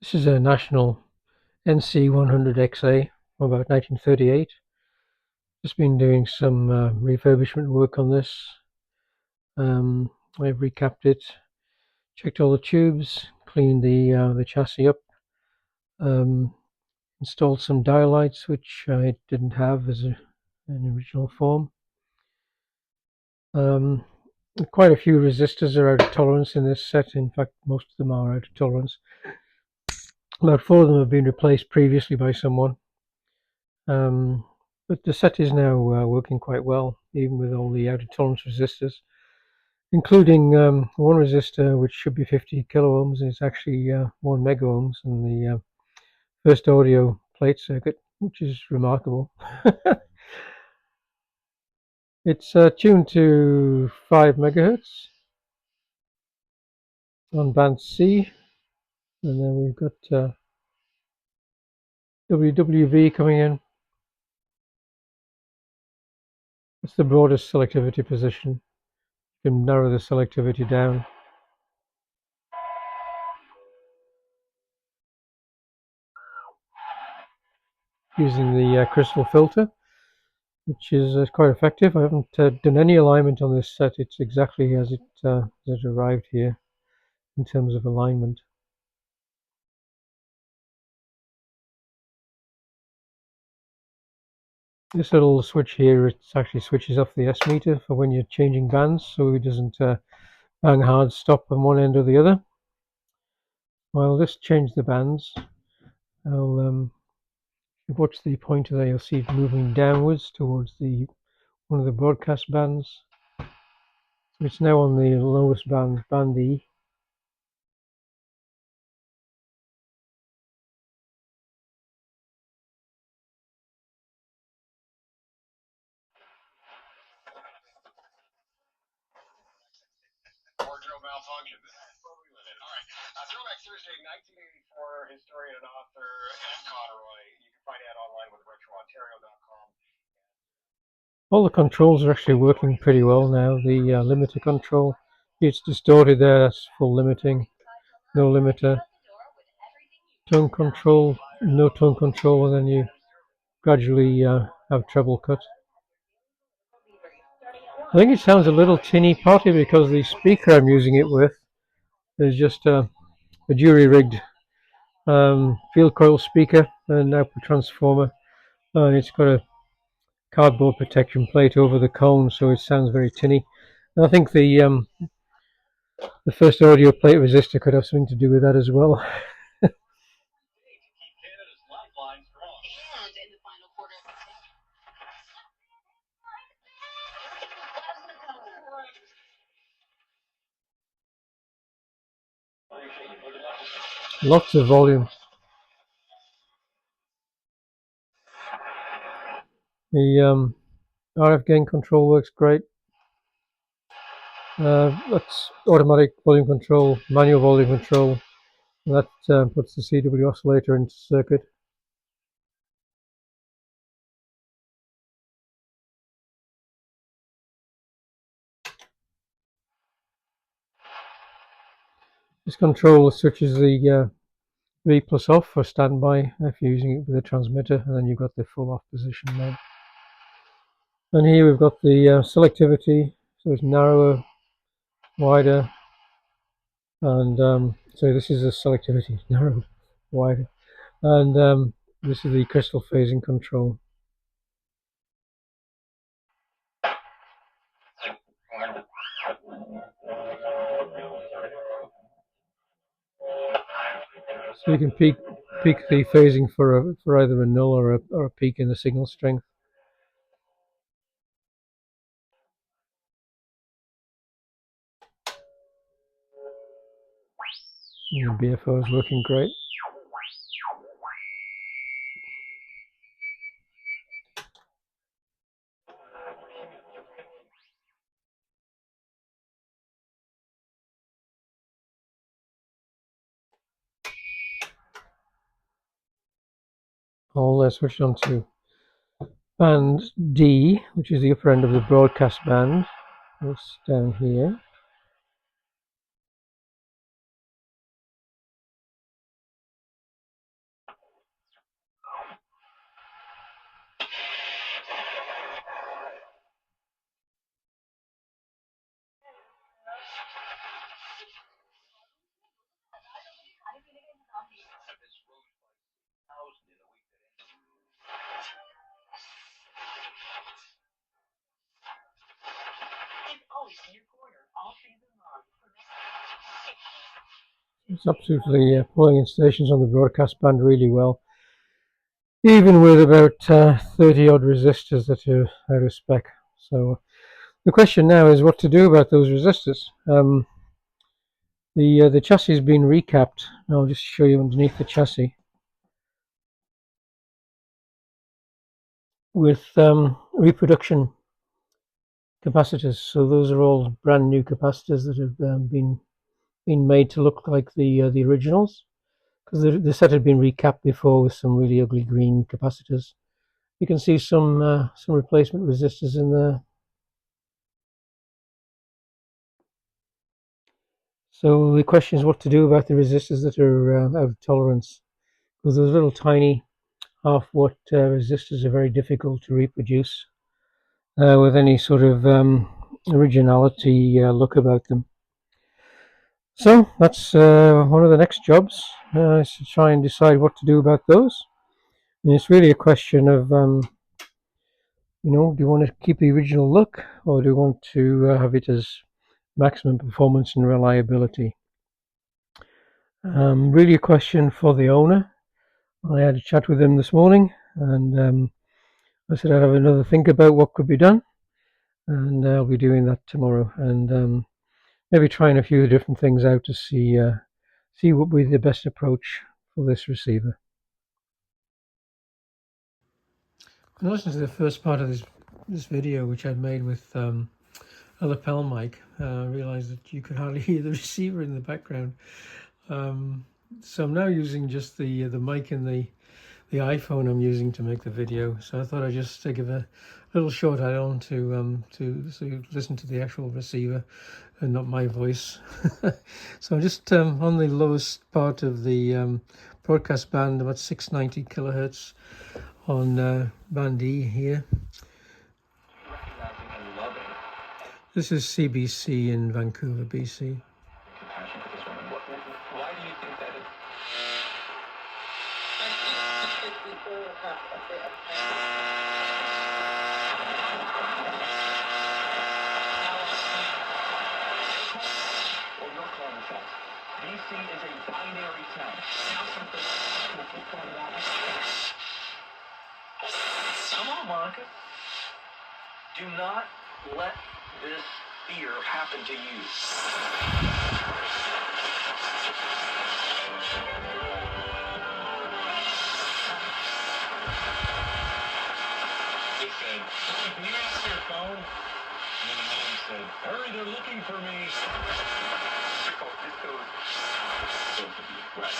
This is a National NC-100XA from about 1938. Just been doing some refurbishment work on this. I've recapped it, checked all the tubes, cleaned the chassis up, um, installed some dialites which I didn't have as an original form. Quite a few resistors are out of tolerance in this set. In fact, most of them are out of tolerance. About 4 of them have been replaced previously by someone. But the set is now working quite well, even with all the out of tolerance resistors, including one resistor which should be 50 kilo ohms, and it's actually 1 mega ohms in the first audio plate circuit, which is remarkable. It's tuned to 5 megahertz on band C, and then we've got WWV coming in. It's the broadest selectivity position. You can narrow the selectivity down. Using the crystal filter, which is quite effective. I haven't done any alignment on this set. It's exactly as it arrived here in terms of alignment. This little switch here, it actually switches off the S meter for when you're changing bands, so it doesn't bang hard stop on one end or the other. I'll just change the bands. I'll if you watch the pointer there, you'll see it moving downwards towards one of the broadcast bands. It's now on the lowest band, band E. Wardrobe malfunction. Alright. Throwback Thursday, 1984, historian and author Ed Conroy. You can find Ed online with retroontario.com. All the controls are actually working pretty well now. The limiter control, it's distorted there, that's full limiting. No limiter. Tone control, no tone control, and then you gradually have treble cut. I think it sounds a little tinny, partly because the speaker I'm using it with is just a jury-rigged field coil speaker and output transformer, and it's got a cardboard protection plate over the cone, so it sounds very tinny. And I think the first audio plate resistor could have something to do with that as well. Lots of volume. The RF gain control works great. That's automatic volume control, manual volume control. That puts the CW oscillator into circuit. This controller switches the V plus off for standby if you're using it with a transmitter, and then you've got the full off position now. And here we've got the selectivity, so it's narrower, wider, and so this is the selectivity, narrow, wider, and this is the crystal phasing control. So you can peak the phasing for either a null or a peak in the signal strength. And the BFO is working great. I'll switch on to band D, which is the upper end of the broadcast band. It's down here. It's absolutely pulling in stations on the broadcast band really well, even with about 30 odd resistors that are out of spec. So the question now is what to do about those resistors. The chassis has been recapped. I'll just show you underneath the chassis with reproduction capacitors. So those are all brand new capacitors that have been made to look like the originals, because the set had been recapped before with some really ugly green capacitors. You can see some replacement resistors in there. So the question is what to do about the resistors that are out of tolerance, because those little tiny half-watt resistors are very difficult to reproduce with any sort of originality look about them. So that's one of the next jobs, is to try and decide what to do about those. And it's really a question of, you know, do you want to keep the original look, or do you want to have it as maximum performance and reliability? Really a question for the owner. I had a chat with him this morning, and I said I'd have another think about what could be done, and I'll be doing that tomorrow, and maybe trying a few different things out to see what would be the best approach for this receiver. In listening to the first part of this video, which I'd made with a lapel mic, I realised that you could hardly hear the receiver in the background. So I'm now using just the mic and the iPhone I'm using to make the video. So I thought I'd just give a little short add-on to so you listen to the actual receiver and not my voice. So I'm just on the lowest part of the broadcast band, about 690 kilohertz on band E here. This is CBC in Vancouver, BC. Why do you think that is? Well, your corner says DC is a binary sound. Come on, Monica. Do not let this fear happen to you. It said, can you answer your phone? And then the mom said, hurry, they're looking for me. This goes to be right.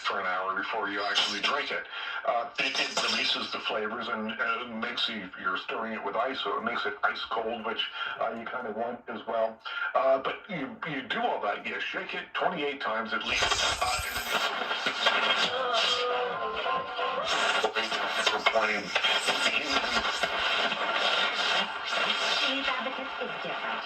For an hour before you actually drink it. It releases the flavors and makes you're stirring it with ice, so it makes it ice cold, which you kind of want as well. But you do all that. You shake it 28 times at least. Cheese advocates is different.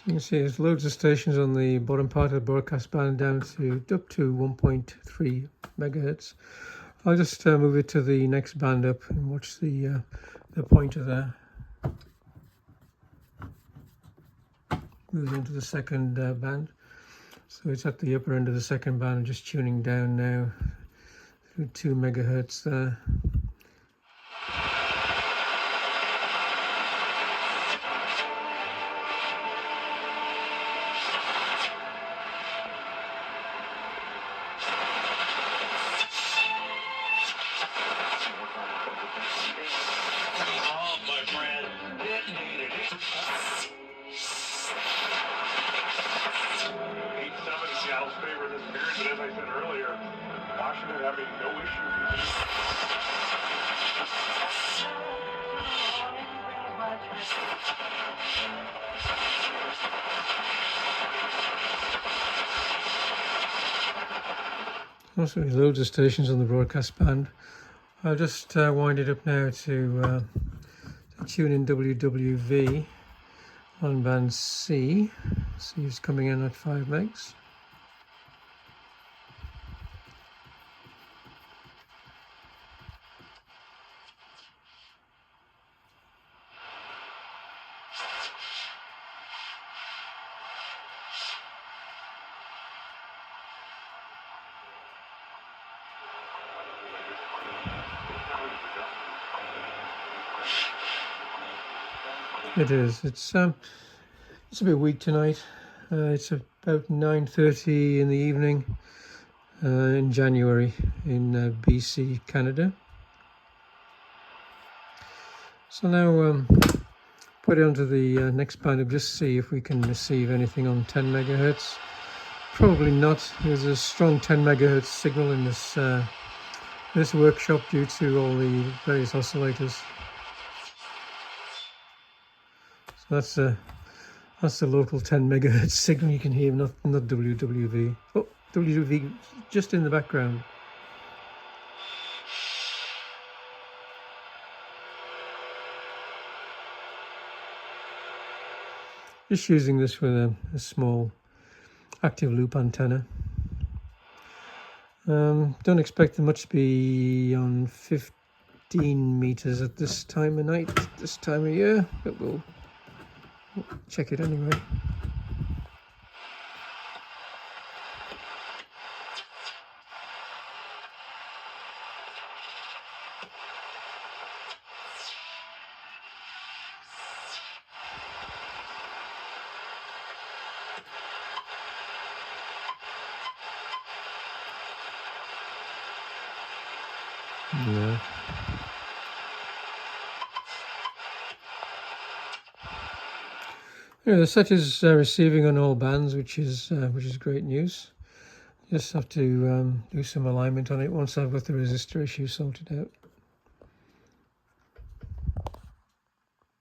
You can see there's loads of stations on the bottom part of the broadcast band down to up to 1.3 megahertz. I'll just move it to the next band up and watch the pointer there. Moves on to the second band. So it's at the upper end of the second band. I'm just tuning down now through 2 megahertz there. Seattle's favorite this period, but as I said earlier, Washington having no issue Also, loads of stations on the broadcast band. I'll just wind it up now to tune in WWV on band C. C is coming in at 5 megs. It is. It's a bit weak tonight. It's about 9:30 in the evening in January in BC, Canada. So now put it onto the next panel, just see if we can receive anything on 10 megahertz. Probably not. There's a strong 10 megahertz signal in this workshop due to all the various oscillators. So that's the local 10 megahertz signal you can hear, not WWV. Oh, WWV just in the background. Just using this with a small active loop antenna. Don't expect much to be on 15 meters at this time of night, this time of year, but we'll check it anyway. Yeah. Yeah, the set is receiving on all bands, which is great news. Just have to do some alignment on it once I've got the resistor issue sorted out.